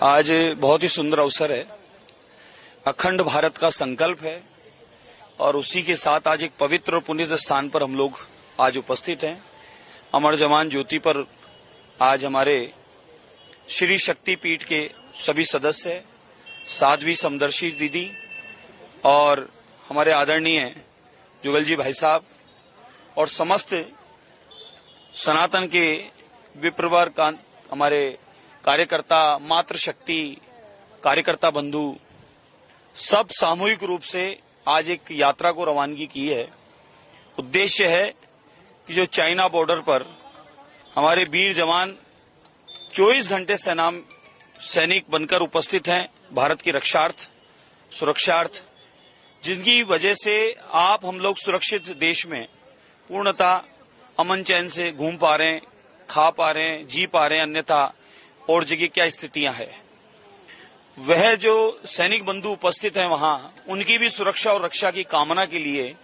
आज बहुत ही सुंदर अवसर है। अखंड भारत का संकल्प है और उसी के साथ आज एक पवित्र और पुण्य स्थान पर हम लोग आज उपस्थित हैं। अमर जवान ज्योति पर आज हमारे श्री शक्ति पीठ के सभी सदस्य, साध्वी समदर्शी दीदी और हमारे आदरणीय जुगल जी भाई साहब और समस्त सनातन के विप्रवर का हमारे कार्यकर्ता, मातृशक्ति कार्यकर्ता बंधु सब सामूहिक रूप से आज एक यात्रा को रवानगी की है। उद्देश्य है कि जो चाइना बॉर्डर पर हमारे वीर जवान 24 घंटे सैनिक बनकर उपस्थित हैं भारत की रक्षार्थ, सुरक्षार्थ, जिनकी वजह से आप हम लोग सुरक्षित देश में पूर्णतः अमन चैन से घूम पा रहे हैं, खा पा रहे हैं, जी पा रहे हैं। अन्यथा और जगह क्या स्थितियां हैं, वह जो सैनिक बंधु उपस्थित हैं वहां, उनकी भी सुरक्षा और रक्षा की कामना के लिए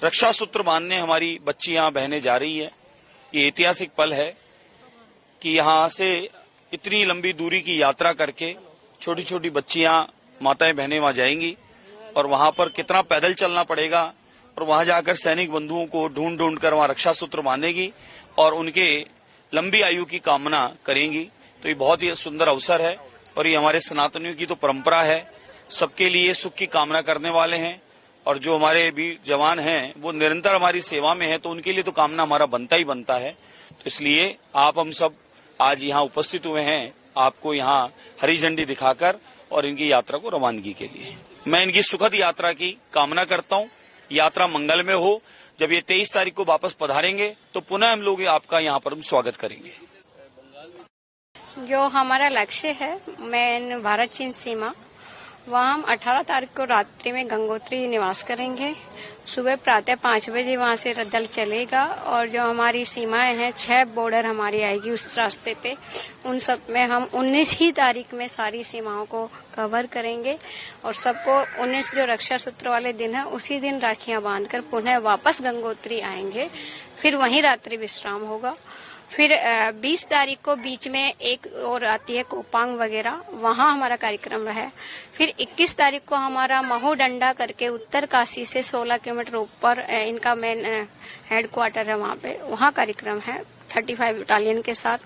रक्षा सूत्र बांधने हमारी बच्चियां बहनें जा रही है। ये ऐतिहासिक पल है कि यहां से इतनी लंबी दूरी की यात्रा करके छोटी छोटी बच्चियां, माताएं, बहनें वहां जाएंगी और वहां पर कितना पैदल चलना पड़ेगा और वहां जाकर सैनिक बंधुओं को ढूंढ ढूंढ कर वहां रक्षा सूत्र बांधेगी और उनके लंबी आयु की कामना करेंगी। तो ये बहुत ही सुंदर अवसर है और ये हमारे सनातनियों की तो परंपरा है। सबके लिए सुख की कामना करने वाले हैं और जो हमारे वीर जवान हैं वो निरंतर हमारी सेवा में है, तो उनके लिए तो कामना हमारा बनता ही बनता है। तो इसलिए आप हम सब आज यहाँ उपस्थित हुए हैं, आपको यहाँ हरी झंडी दिखाकर और इनकी यात्रा को रवानगी के लिए। मैं इनकी सुखद यात्रा की कामना करता हूँ। यात्रा मंगल में हो। जब ये 23 तारीख को वापस पधारेंगे तो पुनः हम लोग आपका यहाँ पर हम स्वागत करेंगे। जो हमारा लक्ष्य है मेन भारत चीन सीमा, वहाँ हम 18 तारीख को रात्रि में गंगोत्री निवास करेंगे। सुबह प्रातः 5 बजे वहाँ से दल चलेगा और जो हमारी सीमाएं हैं 6 बॉर्डर हमारी आएगी उस रास्ते पे, उन सब में हम 19 ही तारीख में सारी सीमाओं को कवर करेंगे और सबको 19 जो रक्षा सूत्र वाले दिन है उसी दिन राखियां बांधकर पुनः वापस गंगोत्री आएंगे। फिर वहीं रात्रि विश्राम होगा। फिर 20 तारीख को बीच में एक और आती है कोपांग वगैरह, वहाँ हमारा कार्यक्रम है। फिर 21 तारीख को हमारा महोडंडा करके उत्तर काशी से 16 किलोमीटर ऊपर इनका मेन हेडक्वार्टर है, वहाँ कार्यक्रम है 35 बटालियन के साथ।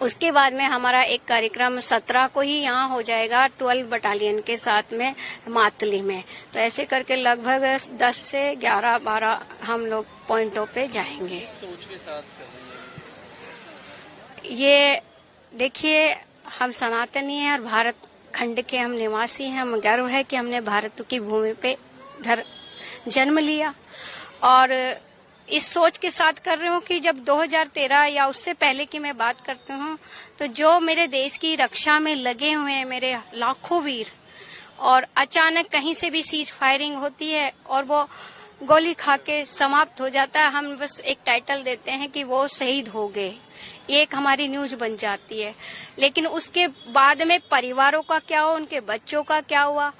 उसके बाद में हमारा एक कार्यक्रम 17 को ही यहाँ हो जाएगा 12 बटालियन के साथ में मातली में। तो ऐसे करके लगभग 10 से 11-12 हम लोग पॉइंटों पे जाएंगे। ये देखिए, हम सनातनी हैं और भारत खंड के हम निवासी हैं। हम गर्व है कि हमने भारत की भूमि पे जन्म लिया और इस सोच के साथ कर रही हूँ कि जब 2013 या उससे पहले की मैं बात करती हूँ तो जो मेरे देश की रक्षा में लगे हुए हैं मेरे लाखों वीर, और अचानक कहीं से भी सीज फायरिंग होती है और वो गोली खा के समाप्त हो जाता है, हम बस एक टाइटल देते हैं कि वो शहीद हो गए, ये एक हमारी न्यूज बन जाती है। लेकिन उसके बाद में परिवारों का क्या हुआ, उनके बच्चों का क्या हुआ,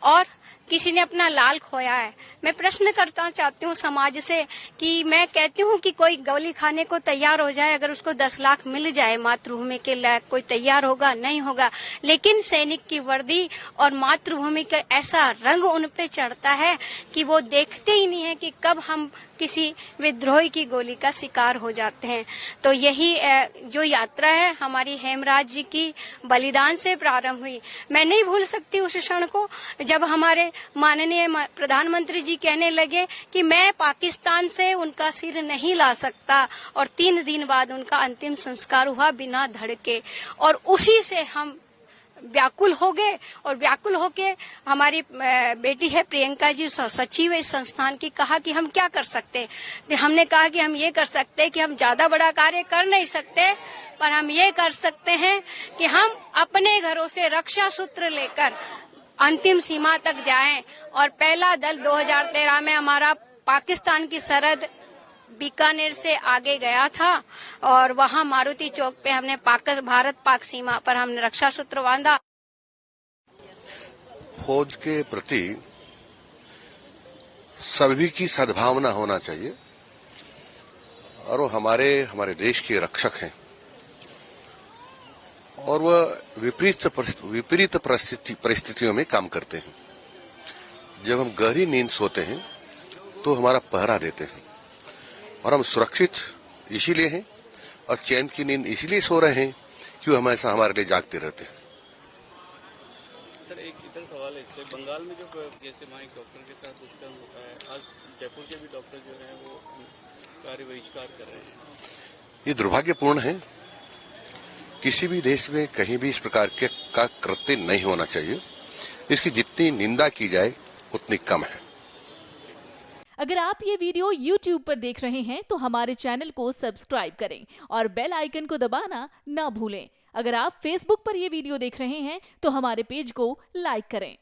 और किसी ने अपना लाल खोया है। मैं प्रश्न करना चाहती हूँ समाज से कि मैं कहती हूँ कि कोई गोली खाने को तैयार हो जाए, अगर उसको 10 लाख मिल जाए मातृभूमि के लायक, कोई तैयार होगा? नहीं होगा। लेकिन सैनिक की वर्दी और मातृभूमि का ऐसा रंग उन पे चढ़ता है कि वो देखते ही नहीं है कि कब हम किसी विद्रोही की गोली का शिकार हो जाते हैं। तो यही जो यात्रा है हमारी हेमराज जी की बलिदान से प्रारंभ हुई। मैं नहीं भूल सकती उस क्षण को जब हमारे माननीय प्रधानमंत्री जी कहने लगे कि मैं पाकिस्तान से उनका सिर नहीं ला सकता, और 3 दिन बाद उनका अंतिम संस्कार हुआ बिना धड़के। और उसी से हम व्याकुल हो गए और व्याकुल होके हमारी बेटी है प्रियंका जी, सचिव है इस संस्थान की, कहा कि हम क्या कर सकते हैं। तो हमने कहा कि हम ये कर सकते हैं कि हम ज्यादा बड़ा कार्य कर नहीं सकते, पर हम ये कर सकते हैं कि हम अपने घरों से रक्षा सूत्र लेकर अंतिम सीमा तक जाएं। और पहला दल 2013 में हमारा पाकिस्तान की सरहद बीकानेर से आगे गया था और वहां मारुति चौक पे हमने भारत पाक सीमा पर हमने रक्षा सूत्र बांधा। फौज के प्रति सभी की सद्भावना होना चाहिए और वो हमारे देश के रक्षक हैं। और वह विपरीत परिस्थितियों में काम करते हैं। जब हम गहरी नींद सोते हैं तो हमारा पहरा देते हैं और हम सुरक्षित इसीलिए हैं और चैन की नींद इसलिए सो रहे हैं कि वो हमेशा हमारे लिए जागते रहते हैं। सर एक इधर सवाल है, इससे बंगाल में जो जैसे वहाँ एक डॉक्टर के साथ दुष्कर्म होता है, आज जयपुर के भी डॉक्टर जो है वो कार्य बहिष्कार कर रहे हैं। ये दुर्भाग्यपूर्ण है। किसी भी देश में कहीं भी इस प्रकार के का कृत्य नहीं होना चाहिए। इसकी जितनी निंदा की जाए उतनी कम है। अगर आप ये वीडियो YouTube पर देख रहे हैं तो हमारे चैनल को सब्सक्राइब करें और बेल आइकन को दबाना ना भूलें। अगर आप Facebook पर ये वीडियो देख रहे हैं तो हमारे पेज को लाइक करें।